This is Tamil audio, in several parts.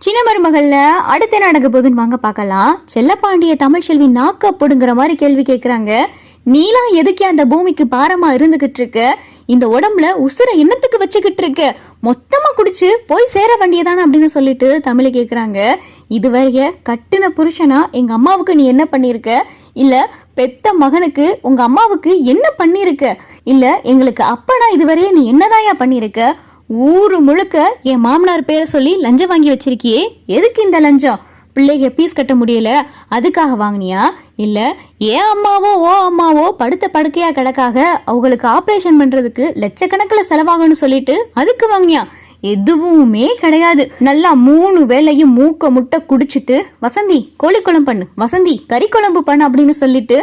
சின்ன மருமகள்ல அடுத்த நடக்க போதுன்னு வாங்க பார்க்கலாம். செல்லப்பாண்டிய தமிழ்ச்செல்வி நாக்க போடுங்கிற மாதிரி கேள்வி கேட்கிறாங்க. நீலாம் எதுக்கே அந்த பூமிக்கு பாரமா இருந்துகிட்டு இருக்க? இந்த உடம்புல உசுர என்னத்துக்கு வச்சுக்கிட்டு இருக்க? மொத்தமா குடிச்சு போய் சேர வேண்டியதானே அப்படின்னு சொல்லிட்டு தமிழ் கேட்குறாங்க. இதுவரைய கட்டுன புருஷனா எங்க அம்மாவுக்கு நீ என்ன பண்ணிருக்க? இல்ல பெத்த மகனுக்கு உங்க அம்மாவுக்கு என்ன பண்ணிருக்க? இல்ல எங்களுக்கு அப்பனா இதுவரைய நீ என்னதாயா பண்ணிருக்க? ஊரு முழுக்க என் மாமனார் பேரை சொல்லி லஞ்சம் வாங்கி வச்சிருக்கியே, எதுக்கு இந்த லஞ்சம்? பிள்ளைக பீஸ் கட்ட முடியல அதுக்காக வாங்கினியா? இல்ல ஏன் அம்மாவோ ஓ அம்மாவோ படுத்த படுக்கையா கிடக்காக அவங்களுக்கு ஆப்ரேஷன் பண்றதுக்கு லட்சக்கணக்கில் செலவாகணும்னு சொல்லிட்டு அதுக்கு வாங்கினியா? எதுவுமே கிடையாது. நல்லா 3 வேளையும் மூக்க முட்டை குடிச்சிட்டு வசந்தி கோழி குழம்பு பண்ணு, வசந்தி கறி குழம்பு பண்ணு அப்படின்னு சொல்லிட்டு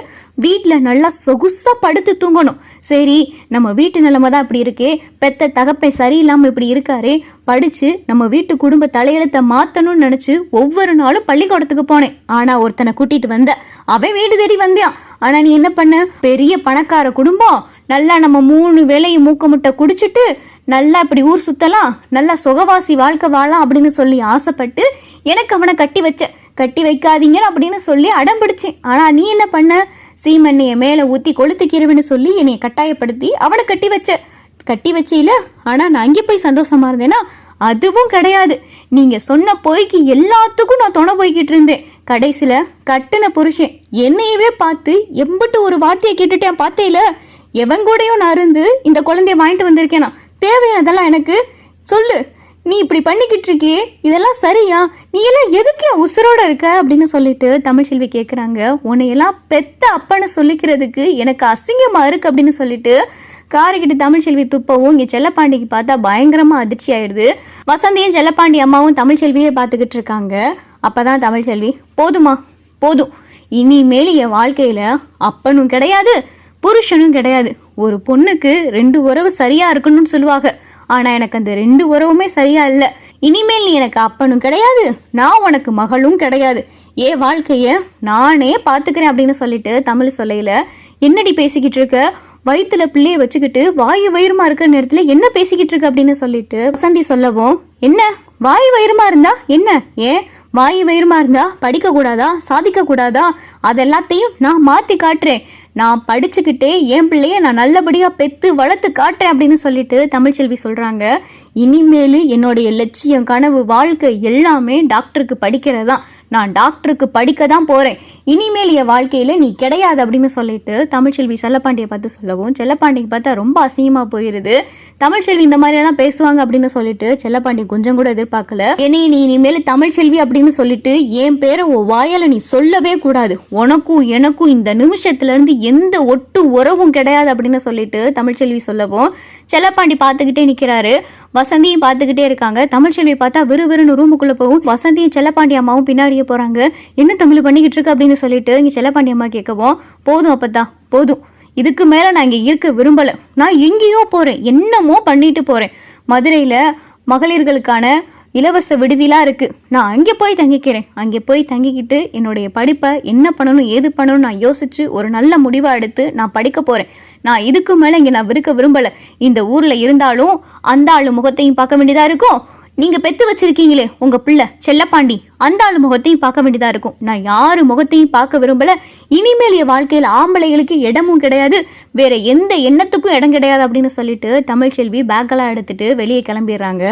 வீட்டுல நல்லா சொகுசா படுத்து தூங்கணும். சரி, நம்ம வீட்டு நிலைமை தான் இப்படி இருக்கே, பெத்த தகப்பை சரியில்லாம இப்படி இருக்காரே, படிச்சு நம்ம வீட்டு குடும்ப தலையெழுத்தை மாத்தணும்னு நினைச்சு ஒவ்வொரு நாளும் பள்ளிக்கூடத்துக்கு போனேன். ஆனா ஒருத்தனை கூட்டிட்டு வந்த, அவன் வீடு தேடி வந்தான். ஆனா நீ என்ன பண்ண? பெரிய பணக்கார குடும்பம், நல்லா நம்ம 3 வேளையும் மூக்க முட்டை குடிச்சிட்டு நல்லா இப்படி ஊர் சுத்தலாம், நல்லா சுகவாசி வாழ்க்கை வாழலாம் அப்படின்னு சொல்லி ஆசைப்பட்டு எனக்கு அவனை கட்டி வைக்காதீங்க அப்படின்னு சொல்லி அடம் பிடிச்சேன். ஆனா நீ என்ன பண்ண? சீமெண்ணைய மேல ஊத்தி கொளுத்துக்கிறவன்னு சொல்லி என்னைய கட்டாயப்படுத்தி அவனை கட்டி வச்சில. ஆனா நான் அங்கே போய் சந்தோஷமா இருந்தேன்னா அதுவும் கிடையாது. நீங்க சொன்ன பொய்க்கு எல்லாத்துக்கும் நான் துணை போய்கிட்டு இருந்தேன். கடைசியில கட்டுன புருஷன் என்னையவே பார்த்து எம்பிட்டு ஒரு வார்த்தையை கேட்டுட்டேன். பார்த்தேல, எவன் கூடயும் நான் இருந்து இந்த குழந்தைய வாங்கிட்டு வந்திருக்கேனா? தேவையா அதெல்லாம் எனக்கு? சொல்லு, நீ இப்படி பண்ணிக்கிட்டு இருக்கியே, இதெல்லாம் சரியா? நீ எல்லாம் எதுக்கே உசுரோட இருக்க அப்படின்னு சொல்லிட்டு தமிழ்ச்செல்வி கேட்குறாங்க. உன்னையெல்லாம் பெத்த அப்பன்னு சொல்லிக்கிறதுக்கு எனக்கு அசிங்கமா இருக்கு அப்படின்னு சொல்லிட்டு காரிக்கிட்டு தமிழ்ச்செல்வி துப்பவும் இங்கே செல்லப்பாண்டிக்கு பார்த்தா பயங்கரமா அதிர்ச்சி ஆயிடுது. வசந்தியும் செல்லப்பாண்டி அம்மாவும் தமிழ்ச்செல்வியே பார்த்துக்கிட்டு இருக்காங்க. அப்பதான் தமிழ்ச்செல்வி, போதும், இனிமேல் என் வாழ்க்கையில அப்பனும் கிடையாது புருஷனும் கிடையாது. ஒரு பொண்ணுக்கு 2 உறவு சரியா இருக்கணும்னு சொல்லுவாங்க. ஆனா எனக்கு அந்த 2 உறவுமே சரியா இல்லை. இனிமேல் நீ எனக்கு அப்பனும் கிடையாது, நான் உனக்கு மகளும் கிடையாது. ஏன் வாழ்க்கைய நானே பாத்துக்கிறேன் அப்படின்னு சொல்லிட்டு தமிழ் சொல்லையில, என்னடி பேசிக்கிட்டு இருக்க? வயிற்றுல பிள்ளைய வச்சுக்கிட்டு வாயு வயிறுமா இருக்கிற நேரத்துல என்ன பேசிக்கிட்டு இருக்க அப்படின்னு சொல்லிட்டு வசந்தி சொல்லவும், என்ன வாயு வயிறுமா இருந்தா என்ன? ஏன் வாயு வயிறுமா இருந்தா படிக்க கூடாதா, சாதிக்க கூடாதா? அதெல்லாத்தையும் நான் மாத்தி காட்டுறேன். நான் படிச்சுக்கிட்டே என் பிள்ளைய நான் நல்லபடியா பெத்து வளர்த்து காட்டுறேன் அப்படின்னு சொல்லிட்டு தமிழ்ச்செல்வி சொல்றாங்க. இனிமேலு என்னுடைய லட்சியம், கனவு, வாழ்க்கை எல்லாமே டாக்டருக்கு படிக்கிறதா. நான் டாக்டருக்கு படிக்க தான் போறேன். இனிமேல் என் வாழ்க்கையில நீ கிடையாது அப்படின்னு சொல்லிட்டு தமிழ்ச்செல்வி செல்லப்பாண்டியை பார்த்து சொல்லவும், செல்லப்பாண்டிக்கு பார்த்தா ரொம்ப அசிங்கமா போயிருது. தமிழ்ச்செல்வி இந்த மாதிரி எல்லாம் பேசுவாங்க அப்படின்னு சொல்லிட்டு செல்லப்பாண்டி கொஞ்சம் கூட எதிர்பார்க்கல. நீ இனிமேல் தமிழ்ச்செல்வி அப்படின்னு சொல்லிட்டு என் பேரை உன் வாயால நீ சொல்லவே கூடாது. உனக்கும் எனக்கும் இந்த நிமிஷத்துல இருந்து எந்த ஒட்டு உறவும் கிடையாது அப்படின்னு சொல்லிட்டு தமிழ்ச்செல்வி சொல்லவும், செல்லப்பாண்டி பார்த்துக்கிட்டே நிக்கிறாரு. வசந்தியும் பார்த்துக்கிட்டே இருக்காங்க. தமிழ்ச்செல்வி பார்த்தா விறுவிறுன்னு ரூமுக்குள்ள போகும். வசந்தியும் செல்லப்பாண்டி அம்மாவும் பின்னாடியே போறாங்க. என்ன தமிழ் பண்ணிக்கிட்டு இருக்கு அப்படின்னு சொல்லிட்டு இங்க செல்லப்பாண்டி அம்மா கேட்கவும், போதும் அப்பதான், போதும், இதுக்கு மேல நான் இங்க இருக்க விரும்பல. நான் எங்கேயோ போறேன், என்னமோ பண்ணிட்டு போறேன். மதுரையில மகளிர்களுக்கான இலவச விடுதிலாம் இருக்கு, நான் அங்கே போய் தங்கிக்கிறேன். அங்கே போய் தங்கிக்கிட்டு என்னுடைய படிப்பை என்ன பண்ணணும் ஏது பண்ணணும் நான் யோசிச்சு ஒரு நல்ல முடிவை எடுத்து நான் படிக்க போறேன். நான் இதுக்கு மேல இங்க நான் இருக்க விரும்பல. இந்த ஊர்ல இருந்தாலும் அந்த ஆளு முகத்தையும் பார்க்க வேண்டியதா இருக்கும். நீங்க பெத்து வச்சிருக்கீங்களே உங்க பிள்ளை செல்லப்பாண்டி, அந்த ஆளு முகத்தையும் பார்க்க வேண்டியதா இருக்கும். நான் யாரு முகத்தையும் பார்க்க விரும்பல. இனிமேல் என் வாழ்க்கையில ஆம்பளைகளுக்கு இடமும் கிடையாது, வேற எந்த எண்ணத்துக்கும் இடம் கிடையாது அப்படின்னு சொல்லிட்டு தமிழ்ச்செல்வி பேக்கெல்லாம் எடுத்துட்டு வெளியே கிளம்பிடுறாங்க.